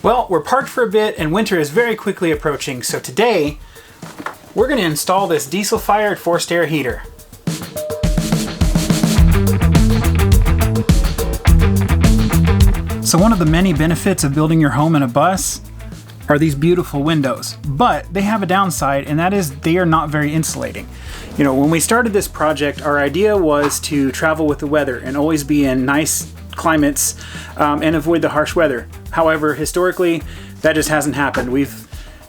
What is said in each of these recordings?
Well, we're parked for a bit and winter is very quickly approaching, so today we're going to install this diesel-fired forced air heater. So one of the many benefits of building your home in a bus are these beautiful windows, but they have a downside, and that is they are not very insulating. You know, when we started this project, our idea was to travel with the weather and always be in nice climates and avoid the harsh weather. However, historically, that just hasn't happened.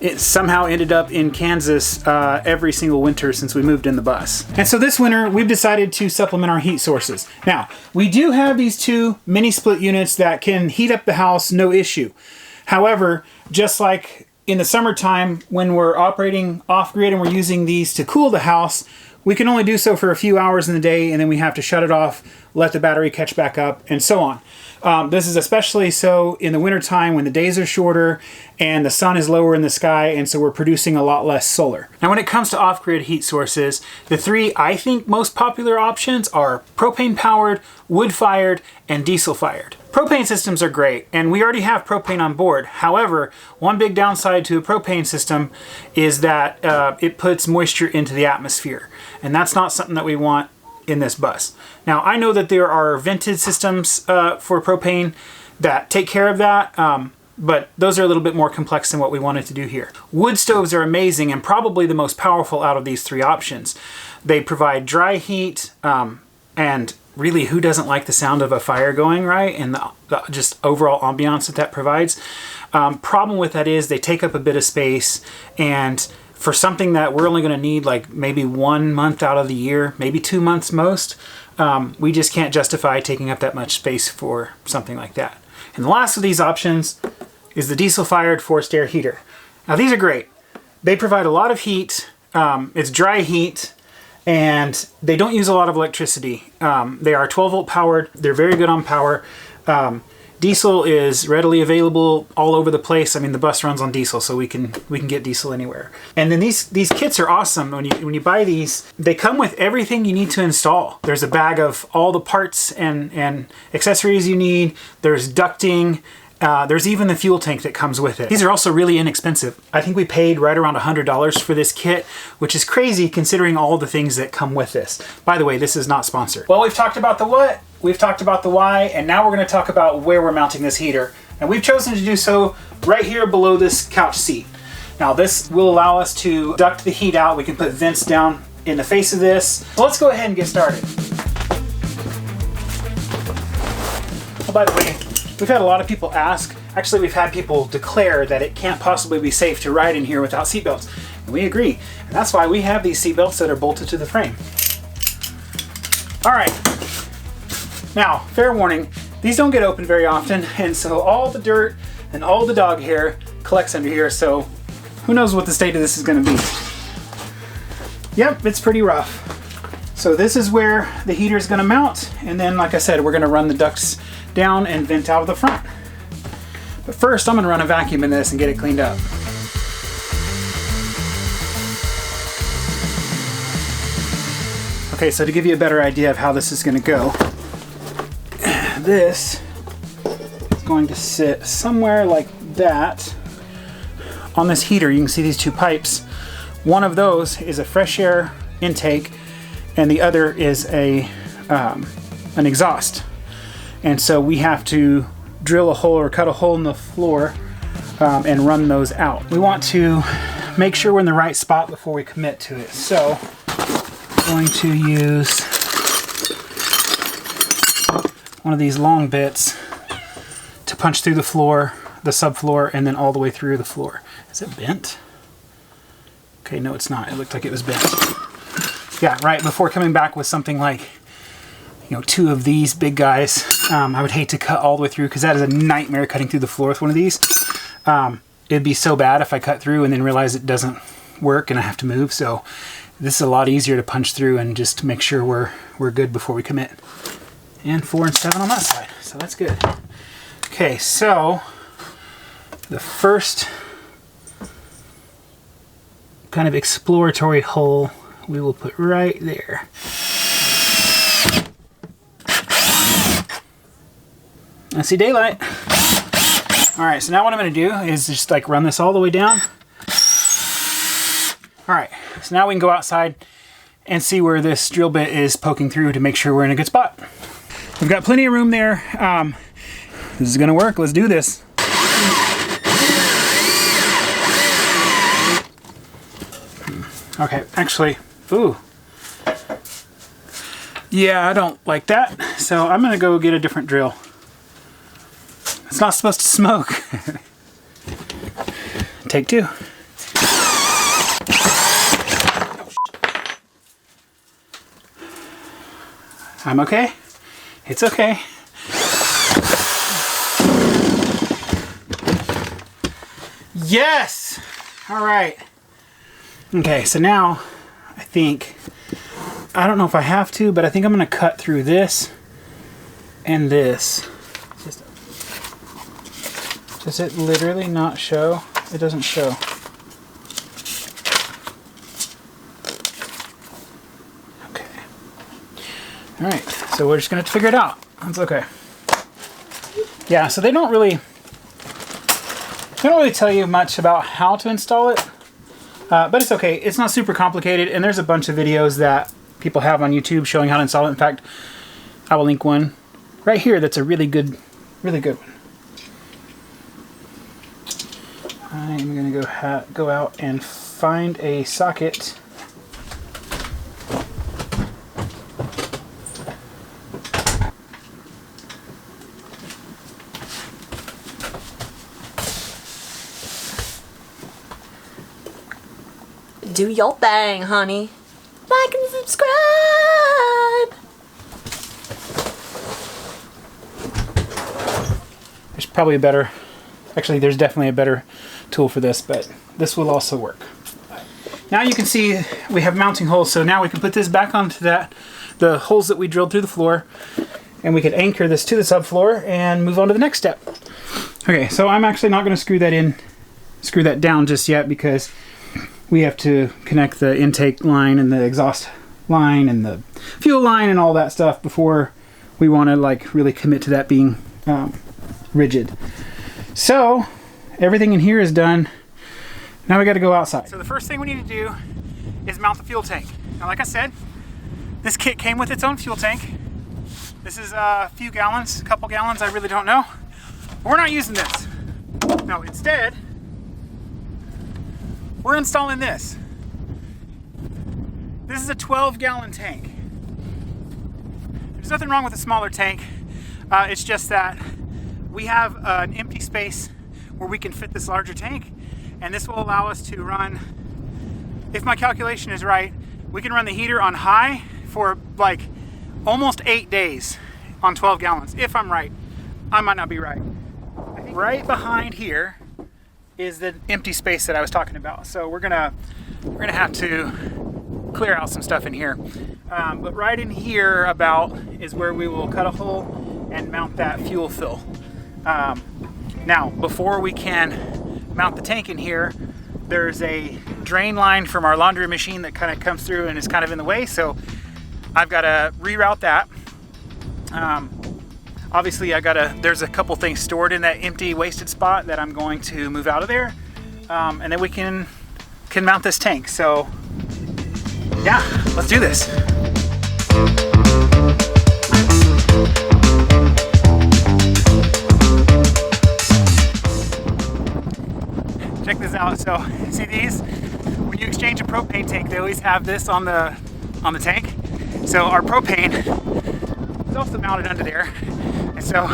It somehow ended up in Kansas every single winter since we moved in the bus. And so this winter, we've decided to supplement our heat sources. Now, we do have these two mini split units that can heat up the house, no issue. However, just like in the summertime when we're operating off-grid and we're using these to cool the house, we can only do so for a few hours in the day and then we have to shut it off, let the battery catch back up, and so on. This is especially so in the wintertime when the days are shorter and the sun is lower in the sky, and so we're producing a lot less solar. Now when it comes to off-grid heat sources, the three I think most popular options are propane-powered, wood-fired, and diesel-fired. Propane systems are great, and we already have propane on board. However, one big downside to a propane system is that it puts moisture into the atmosphere, and that's not something that we want in this bus. Now, I know that there are vented systems for propane that take care of that, but those are a little bit more complex than what we wanted to do here. Wood stoves are amazing and probably the most powerful out of these three options. They provide dry heat, and really, who doesn't like the sound of a fire going, right? And the just overall ambiance that provides. Problem with that is they take up a bit of space, and for something that we're only going to need like maybe 1 month out of the year, maybe 2 months most, we just can't justify taking up that much space for something like that. And the last of these options is the diesel-fired forced air heater. Now these are great. They provide a lot of heat. It's dry heat, and they don't use a lot of electricity. They are 12-volt powered. They're very good on power. Diesel is readily available all over the place. I mean, the bus runs on diesel, so we can get diesel anywhere. And then these kits are awesome. When you buy these, they come with everything you need to install. There's a bag of all the parts and accessories you need. There's ducting. There's even the fuel tank that comes with it. These are also really inexpensive. I think we paid right around $100 for this kit, which is crazy considering all the things that come with this. By the way, this is not sponsored. Well, we've talked about the what, we've talked about the why, and now we're going to talk about where we're mounting this heater. And we've chosen to do so right here below this couch seat. Now this will allow us to duct the heat out. We can put vents down in the face of this. So let's go ahead and get started. Oh, by the way, we've had a lot of people ask, actually we've had people declare that it can't possibly be safe to ride in here without seatbelts. And we agree. And that's why we have these seatbelts that are bolted to the frame. All right. Now, fair warning, these don't get opened very often, and so all the dirt and all the dog hair collects under here, so who knows what the state of this is going to be. Yep, it's pretty rough. So this is where the heater is going to mount, and then, like I said, we're going to run the ducts down and vent out of the front. But first, I'm going to run a vacuum in this and get it cleaned up. Okay, so to give you a better idea of how this is going to go, this is going to sit somewhere like that on this heater. You can see these two pipes. One of those is a fresh air intake, and the other is an exhaust. And so we have to drill a hole or cut a hole in the floor and run those out. We want to make sure we're in the right spot before we commit to it. So I'm going to use one of these long bits to punch through the floor, the subfloor, and then all the way through the floor. Is it bent? Okay, no it's not. It looked like it was bent. Yeah, right, before coming back with something like, you know, two of these big guys, I would hate to cut all the way through because that is a nightmare cutting through the floor with one of these. It'd be so bad if I cut through and then realize it doesn't work and I have to move, so this is a lot easier to punch through and just to make sure we're good before we commit. And 4 and 7 on that side, so that's good. Okay, so the first kind of exploratory hole we will put right there. I see daylight. All right, so now what I'm going to do is just like run this all the way down. All right, so now we can go outside and see where this drill bit is poking through to make sure we're in a good spot. We've got plenty of room there. This is going to work. Let's do this. Okay, actually, ooh. Yeah, I don't like that. So I'm going to go get a different drill. It's not supposed to smoke. Take two. I'm okay. It's okay. Yes! All right. Okay, so now I think, I don't know if I have to, but I think I'm going to cut through this and this. Does it literally not show? It doesn't show. Okay. All right, so we're just going to figure it out. That's okay. Yeah, so they don't really tell you much about how to install it, but it's okay. It's not super complicated, and there's a bunch of videos that people have on YouTube showing how to install it. In fact, I will link one right here that's a really good one. I'm going to go out and find a socket. Do your thing, honey. Like and subscribe. There's probably a better, actually there's definitely a better tool for this, but this will also work. Now you can see we have mounting holes, so now we can put this back onto the holes that we drilled through the floor, and we could anchor this to the subfloor and move on to the next step. Okay, so I'm actually not going to screw that down just yet, because we have to connect the intake line and the exhaust line and the fuel line and all that stuff before we want to like really commit to that being rigid. So everything in here is done. Now we got to go outside. So the first thing we need to do is mount the fuel tank. Now, like I said, this kit came with its own fuel tank. This is a few gallons, a couple gallons, I really don't know. But we're not using this. No, instead, we're installing this. This is a 12-gallon tank. There's nothing wrong with a smaller tank. It's just that we have an empty space where we can fit this larger tank, and this will allow us to run, if my calculation is right, we can run the heater on high for like almost 8 days on 12 gallons, if I'm right. I might not be right. I think right behind here is the empty space that I was talking about. So we're gonna have to clear out some stuff in here. But right in here about is where we will cut a hole and mount that fuel fill. Now, before we can mount the tank in here, there's a drain line from our laundry machine that kind of comes through and is kind of in the way. So I've got to reroute that. Obviously, there's a couple things stored in that empty wasted spot that I'm going to move out of there. And then we can mount this tank. So yeah, let's do this. Check this out. So see these? When you exchange a propane tank, they always have this on the tank. So our propane is also mounted under there. And so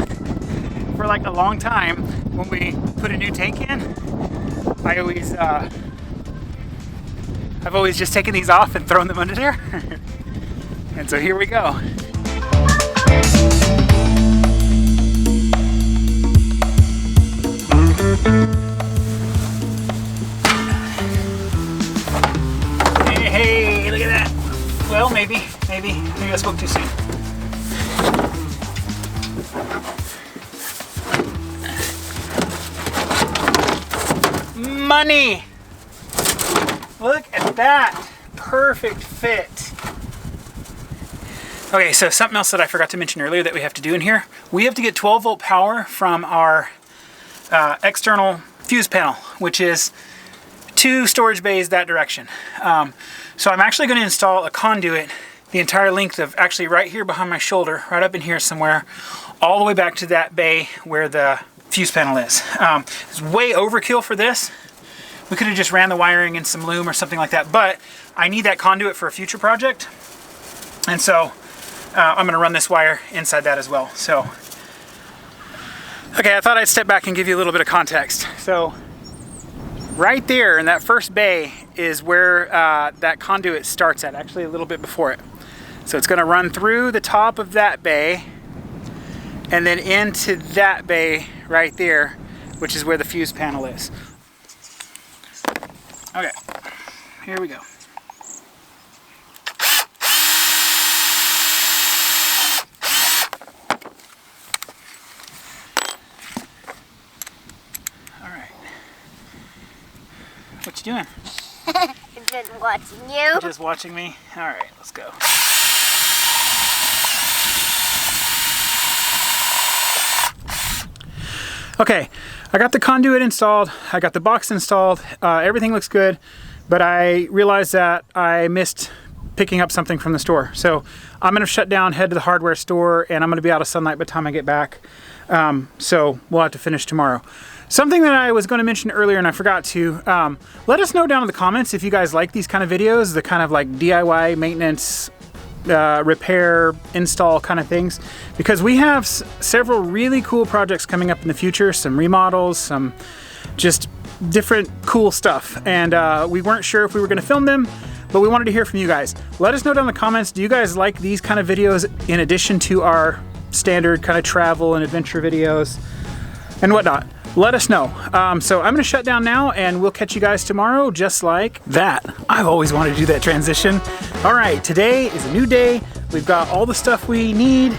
for like a long time, when we put a new tank in, I've always just taken these off and thrown them under there. And so here we go. Hey, look at that. Well, maybe I spoke too soon. Money! Look at that. Perfect fit. Okay, so something else that I forgot to mention earlier that we have to do in here. We have to get 12-volt power from our external fuse panel, which is 2 storage bays that direction. So I'm actually going to install a conduit the entire length of, actually right here behind my shoulder, right up in here somewhere, all the way back to that bay where the fuse panel is. It's way overkill for this. We could have just ran the wiring in some loom or something like that, but I need that conduit for a future project. And so I'm gonna run this wire inside that as well. So, okay, I thought I'd step back and give you a little bit of context. So right there in that first bay is where that conduit starts at, actually a little bit before it. So it's gonna run through the top of that bay and then into that bay right there, which is where the fuse panel is. Okay, here we go. All right. What you doing? I'm just watching you. Just watching me? All right, let's go. Okay, I got the conduit installed, I got the box installed, everything looks good, but I realized that I missed picking up something from the store. So I'm gonna shut down, head to the hardware store, and I'm gonna be out of sunlight by the time I get back. So we'll have to finish tomorrow. Something that I was gonna mention earlier and I forgot to, let us know down in the comments if you guys like these kind of videos, the kind of like DIY maintenance, repair, install kind of things, because we have several really cool projects coming up in the future, some remodels, some just different cool stuff, and we weren't sure if we were going to film them, but we wanted to hear from you guys. Let us know down in the comments, do you guys like these kind of videos in addition to our standard kind of travel and adventure videos and whatnot? Let us know. So I'm gonna shut down now and we'll catch you guys tomorrow just like that. I've always wanted to do that transition. All right, today is a new day. We've got all the stuff we need.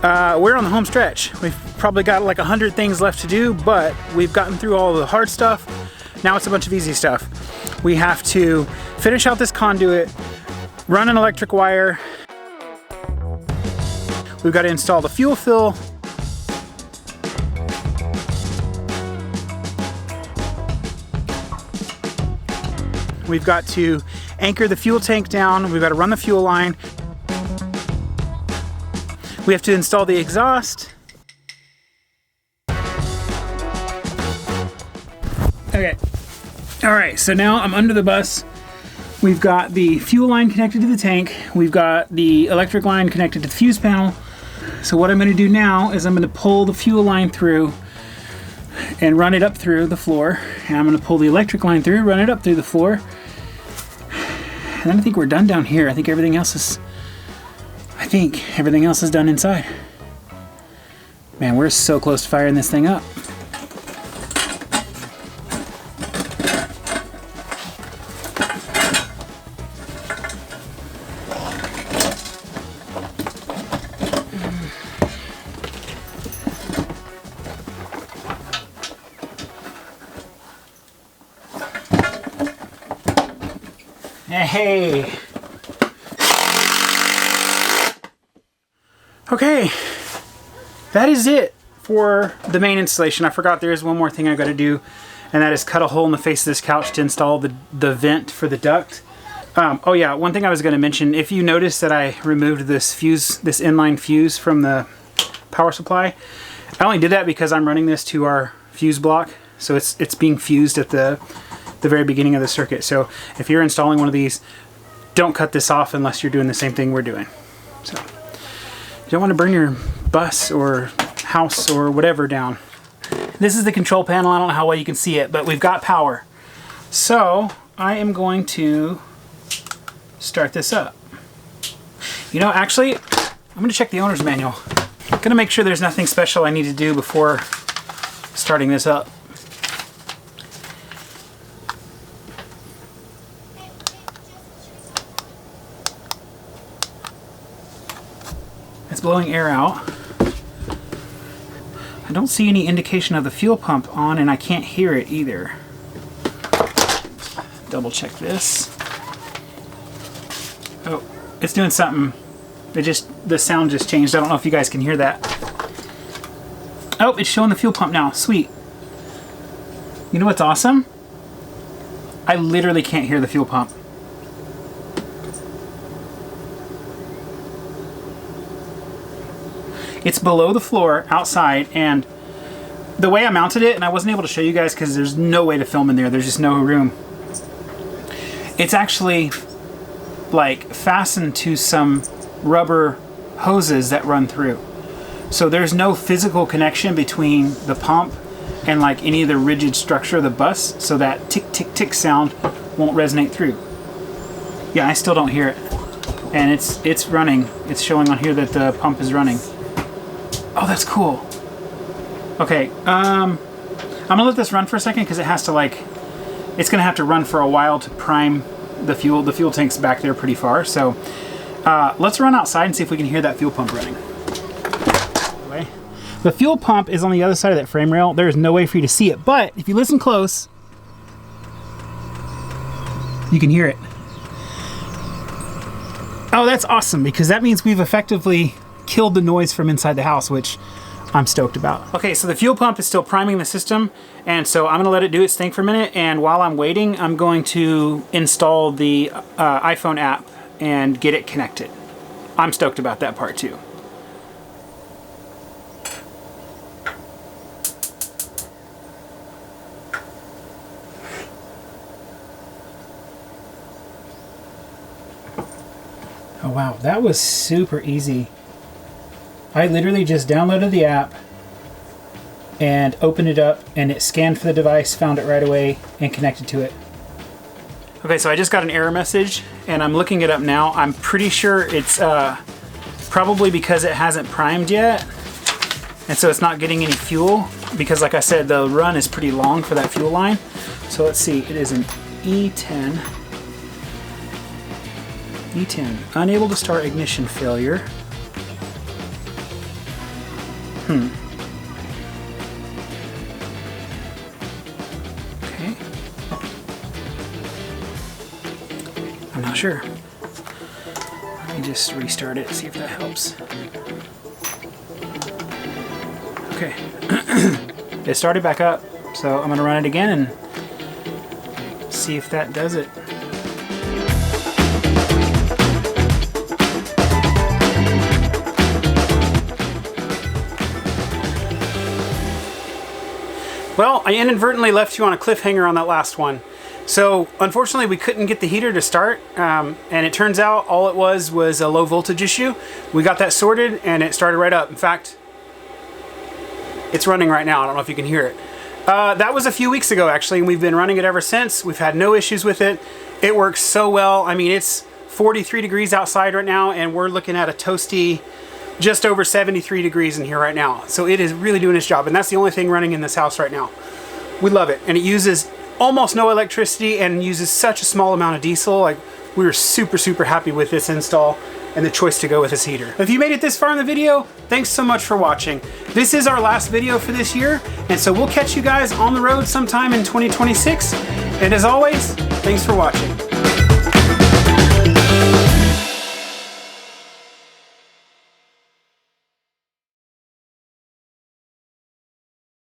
We're on the home stretch. We've probably got like 100 things left to do, but we've gotten through all the hard stuff. Now it's a bunch of easy stuff. We have to finish out this conduit, run an electric wire. We've got to install the fuel fill. We've got to anchor the fuel tank down. We've got to run the fuel line. We have to install the exhaust. Okay. All right, so now I'm under the bus. We've got the fuel line connected to the tank. We've got the electric line connected to the fuse panel. So what I'm gonna do now is I'm gonna pull the fuel line through and run it up through the floor. And I'm gonna pull the electric line through, run it up through the floor. And then I think we're done down here. I think everything else is done inside. Man, we're so close to firing this thing up. Hey. Okay, that is it for the main installation. I forgot there is one more thing I got to do, and that is cut a hole in the face of this couch to install the vent for the duct. Oh yeah, one thing I was going to mention, if you notice that I removed this fuse, this inline fuse from the power supply, I only did that because I'm running this to our fuse block, so it's being fused at the very beginning of the circuit. So if you're installing one of these, don't cut this off unless you're doing the same thing we're doing. So you don't want to burn your bus or house or whatever down. This is the control panel. I don't know how well you can see it, but we've got power. So I am going to start this up. You know, actually, I'm going to check the owner's manual. I'm going to make sure there's nothing special I need to do before starting this up. It's blowing air out. I don't see any indication of the fuel pump on, and I can't hear it either. Double check this. Oh, it's doing something. The sound just changed. I don't know if you guys can hear that. Oh, it's showing the fuel pump now. Sweet. You know what's awesome? I literally can't hear the fuel pump. It's below the floor outside, and the way I mounted it, and I wasn't able to show you guys because there's no way to film in there, there's just no room. It's actually like fastened to some rubber hoses that run through. So there's no physical connection between the pump and like any of the rigid structure of the bus, so that tick tick tick sound won't resonate through. Yeah, I still don't hear it. And it's running. It's showing on here that the pump is running. Oh, that's cool. Okay, I'm gonna let this run for a second because it has to like, it's gonna have to run for a while to prime the fuel. The fuel tank's back there pretty far, so let's run outside and see if we can hear that fuel pump running. The fuel pump is on the other side of that frame rail. There is no way for you to see it, but if you listen close, you can hear it. Oh, that's awesome, because that means we've effectively killed the noise from inside the house, which I'm stoked about. Okay, so the fuel pump is still priming the system, and so I'm gonna let it do its thing for a minute, and while I'm waiting, I'm going to install the iPhone app and get it connected. I'm stoked about that part too. Oh wow, that was super easy. I literally just downloaded the app and opened it up, and it scanned for the device, found it right away, and connected to it. Okay, so I just got an error message, and I'm looking it up now. I'm pretty sure it's probably because it hasn't primed yet, and so it's not getting any fuel, because like I said, the run is pretty long for that fuel line. So let's see, it is an E10. E10, unable to start, ignition failure. Okay. I'm not sure. Let me just restart it, see if that helps. Okay. It started back up, so I'm gonna run it again and see if that does it. Well, I inadvertently left you on a cliffhanger on that last one. So unfortunately we couldn't get the heater to start, and it turns out all it was a low voltage issue. We got that sorted and it started right up. In fact, it's running right now. I don't know if you can hear it. That was a few weeks ago actually, and we've been running it ever since. We've had no issues with it. It works so well. I mean, it's 43 degrees outside right now, and we're looking at a toasty just over 73 degrees in here right now. So it is really doing its job, and that's the only thing running in this house right now. We love it, and it uses almost no electricity and uses such a small amount of diesel. Like, we were super, super happy with this install and the choice to go with this heater. If you made it this far in the video, thanks so much for watching. This is our last video for this year, and so we'll catch you guys on the road sometime in 2026. And as always, thanks for watching.